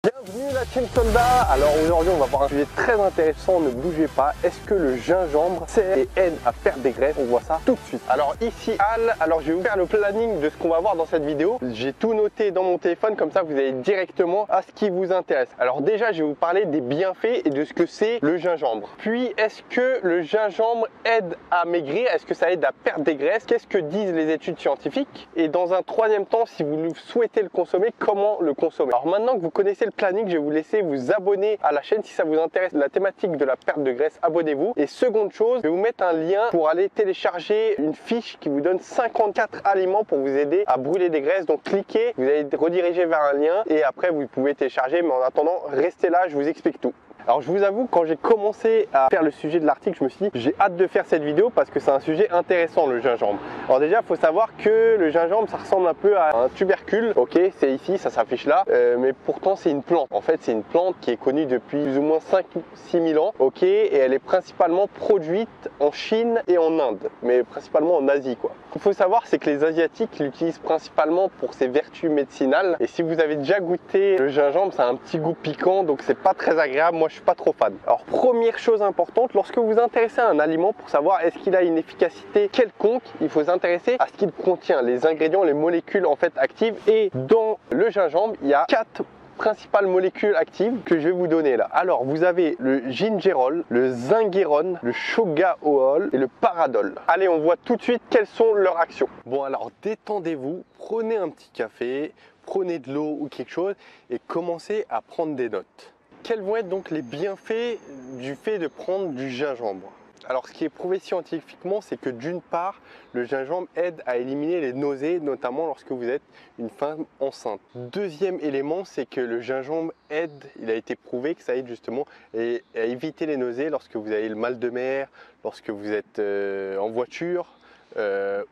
Bienvenue la team soldat. Alors aujourd'hui on va voir un sujet très intéressant, ne bougez pas. Est-ce que le gingembre sert et aide à perdre des graisses? On voit ça tout de suite. Alors ici Al, alors je vais vous faire le planning de ce qu'on va voir dans cette vidéo. J'ai tout noté dans mon téléphone, comme ça vous allez directement à ce qui vous intéresse. Alors déjà je vais vous parler des bienfaits et de ce que c'est le gingembre. Puis est-ce que le gingembre aide à maigrir? Est-ce que ça aide à perdre des graisses? Qu'est-ce que disent les études scientifiques? Et dans un troisième temps, si vous souhaitez le consommer, comment le consommer? Alors maintenant que vous connaissez le planning, je vais vous laisser vous abonner à la chaîne si ça vous intéresse la thématique de la perte de graisse. Abonnez-vous. Et seconde chose, je vais vous mettre un lien pour aller télécharger une fiche qui vous donne 54 aliments pour vous aider à brûler des graisses. Donc cliquez, vous allez rediriger vers un lien et après vous pouvez télécharger. Mais en attendant, restez là, je vous explique tout. Alors je vous avoue, quand j'ai commencé à faire le sujet de l'article, je me suis dit j'ai hâte de faire cette vidéo parce que c'est un sujet intéressant, le gingembre. Alors déjà il faut savoir que le gingembre ça ressemble un peu à un tubercule. Ok, c'est ici, ça s'affiche là, mais pourtant c'est une plante. En fait c'est une plante qui est connue depuis plus ou moins 5 ou 6 000 ans. Ok, et elle est principalement produite en Chine et en Inde, mais principalement en Asie quoi. Ce qu'il faut savoir c'est que les Asiatiques l'utilisent principalement pour ses vertus médicinales. Et si vous avez déjà goûté le gingembre, ça a un petit goût piquant, donc c'est pas très agréable. Moi je suis pas trop fan. Alors première chose importante, lorsque vous vous intéressez à un aliment pour savoir est-ce qu'il a une efficacité quelconque, il faut s'intéresser à ce qu'il contient, les ingrédients, les molécules en fait actives. Et dans le gingembre, il y a 4 principales molécules actives que je vais vous donner là. Alors vous avez le gingerol, le zinguérone, le shogaol et le paradol. Allez, on voit tout de suite quelles sont leurs actions. Bon alors détendez-vous, prenez un petit café, prenez de l'eau ou quelque chose et commencez à prendre des notes. Quels vont être donc les bienfaits du fait de prendre du gingembre? Alors ce qui est prouvé scientifiquement, c'est que d'une part, le gingembre aide à éliminer les nausées, notamment lorsque vous êtes une femme enceinte. Deuxième élément, c'est que le gingembre aide, il a été prouvé que ça aide justement à éviter les nausées lorsque vous avez le mal de mer, lorsque vous êtes en voiture,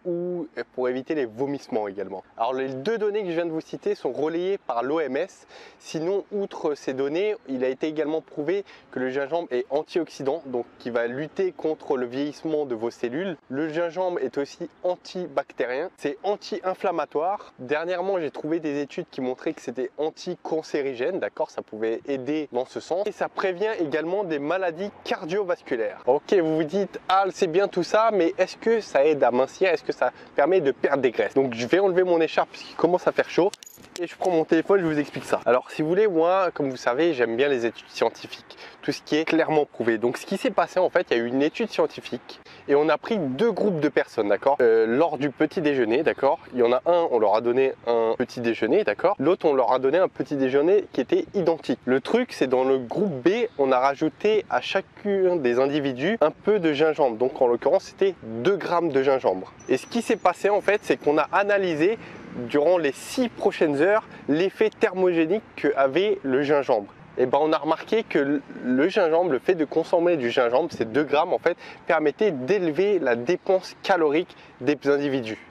ou pour éviter les vomissements également. Alors les deux données que je viens de vous citer sont relayées par l'OMS. Sinon, outre ces données, il a été également prouvé que le gingembre est antioxydant, donc qui va lutter contre le vieillissement de vos cellules. Le gingembre est aussi antibactérien, c'est anti-inflammatoire. Dernièrement, j'ai trouvé des études qui montraient que c'était anticancérigène, d'accord, ça pouvait aider dans ce sens. Et ça prévient également des maladies cardiovasculaires. Ok, vous vous dites, ah, c'est bien tout ça, mais est-ce que ça aide à mincir? Est-ce que ça permet de perdre des graisses? Donc je vais enlever mon écharpe puisqu'il commence à faire chaud et je prends mon téléphone, je vous explique ça. Alors si vous voulez, moi comme vous savez, j'aime bien les études scientifiques, tout ce qui est clairement prouvé. Donc ce qui s'est passé en fait, il y a eu une étude scientifique et on a pris deux groupes de personnes, d'accord, lors du petit déjeuner, d'accord. Il y en a un, on leur a donné un petit déjeuner, d'accord. L'autre, on leur a donné un petit déjeuner qui était identique. Le truc, c'est dans le groupe B, on a rajouté à chacun des individus un peu de gingembre. Donc en l'occurrence, c'était 2 grammes de gingembre. Et ce qui s'est passé en fait, c'est qu'on a analysé durant les 6 prochaines heures l'effet thermogénique qu'avait le gingembre. Et ben on a remarqué que le gingembre, le fait de consommer du gingembre, ces 2 grammes en fait, permettait d'élever la dépense calorique des individus.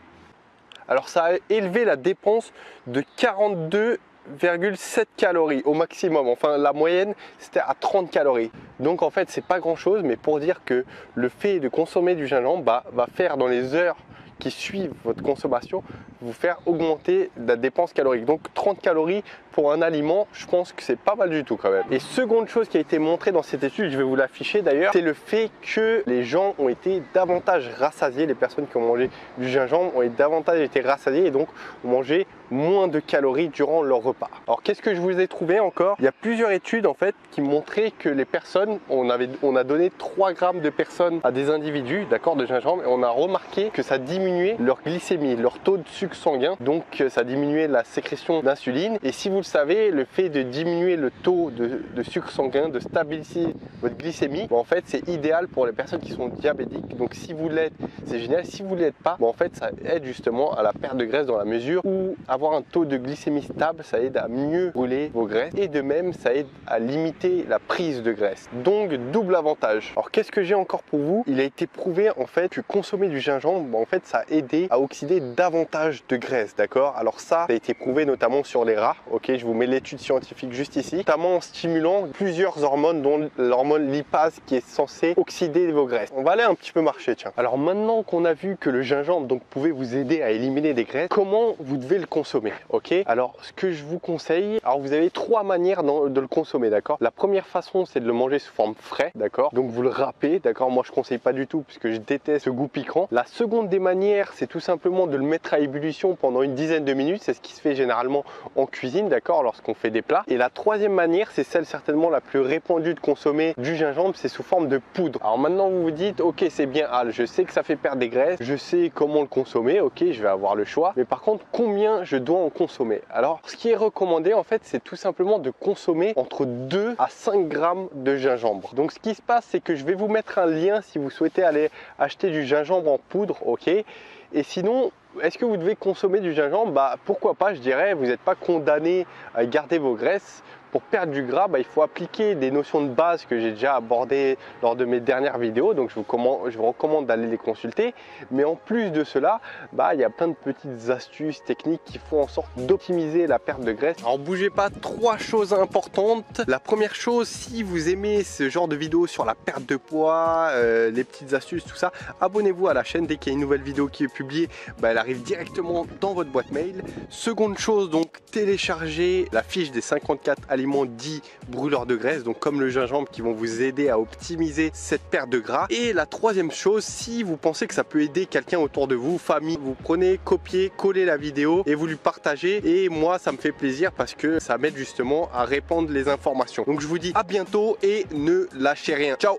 Alors ça a élevé la dépense de 42,7 calories au maximum. Enfin la moyenne c'était à 30 calories. Donc en fait c'est pas grand chose, mais pour dire que le fait de consommer du gingembre va faire dans les heures qui suivent votre consommation, vous faire augmenter la dépense calorique. Donc 30 calories pour un aliment, je pense que c'est pas mal du tout quand même. Et seconde chose qui a été montrée dans cette étude, je vais vous l'afficher d'ailleurs, c'est le fait que les gens ont été davantage rassasiés, les personnes qui ont mangé du gingembre ont davantage été rassasiées et donc ont mangé moins de calories durant leur repas. Alors qu'est-ce que je vous ai trouvé encore? Il y a plusieurs études en fait qui montraient que les personnes, on a donné 3 grammes de personnes à des individus, d'accord, de gingembre, et on a remarqué que ça diminuait leur glycémie, leur taux de sucre sanguin, donc ça diminuait la sécrétion d'insuline. Et si vous le savez, le fait de diminuer le taux de sucre sanguin, de stabiliser votre glycémie, en fait c'est idéal pour les personnes qui sont diabétiques. Donc si vous l'êtes, c'est génial. Si vous ne l'êtes pas, en fait ça aide justement à la perte de graisse dans la mesure où avoir un taux de glycémie stable, ça aide à mieux brûler vos graisses et de même ça aide à limiter la prise de graisse. Donc double avantage. Alors qu'est-ce que j'ai encore pour vous? Il a été prouvé en fait que consommer du gingembre, en fait ça a aidé à oxyder davantage de graisse, d'accord. Alors ça a été prouvé notamment sur les rats. Ok, je vous mets l'étude scientifique juste ici, notamment en stimulant plusieurs hormones, dont l'hormone lipase qui est censée oxyder vos graisses. On va aller un petit peu marcher, tiens. Alors maintenant qu'on a vu que le gingembre donc pouvait vous aider à éliminer des graisses, comment vous devez le consommer? consommer, ok? Alors ce que je vous conseille, alors vous avez trois manières de le consommer, d'accord? La première façon, c'est de le manger sous forme frais, d'accord? Donc vous le râpez, d'accord? Moi je conseille pas du tout puisque je déteste ce goût piquant. La seconde des manières, c'est tout simplement de le mettre à ébullition pendant une dizaine de minutes. C'est ce qui se fait généralement en cuisine, d'accord? Lorsqu'on fait des plats. Et la troisième manière, c'est celle certainement la plus répandue de consommer du gingembre, c'est sous forme de poudre. Alors maintenant vous vous dites, ok, c'est bien Al, je sais que ça fait perdre des graisses, je sais comment le consommer, ok, je vais avoir le choix. Mais par contre, combien je dois en consommer? Alors ce qui est recommandé en fait, c'est tout simplement de consommer entre 2 à 5 grammes de gingembre. Donc ce qui se passe, c'est que je vais vous mettre un lien si vous souhaitez aller acheter du gingembre en poudre, ok? Et sinon, est-ce que vous devez consommer du gingembre? Bah pourquoi pas, je dirais, vous n'êtes pas condamné à garder vos graisses. Pour perdre du gras, il faut appliquer des notions de base que j'ai déjà abordées lors de mes dernières vidéos. Donc je vous recommande d'aller les consulter. Mais en plus de cela, il y a plein de petites astuces techniques qui font en sorte d'optimiser la perte de graisse. Alors bougez pas, trois choses importantes. La première chose, si vous aimez ce genre de vidéos sur la perte de poids, les petites astuces, tout ça, abonnez-vous à la chaîne. Dès qu'il y a une nouvelle vidéo qui est publiée, elle arrive directement dans votre boîte mail. Seconde chose, donc téléchargez la fiche des 54 aliments dits brûleurs de graisse, donc comme le gingembre, qui vont vous aider à optimiser cette perte de gras. Et la troisième chose, si vous pensez que ça peut aider quelqu'un autour de vous, famille, vous prenez, copiez, collez la vidéo et vous lui partagez. Et moi, ça me fait plaisir parce que ça m'aide justement à répandre les informations. Donc je vous dis à bientôt et ne lâchez rien. Ciao!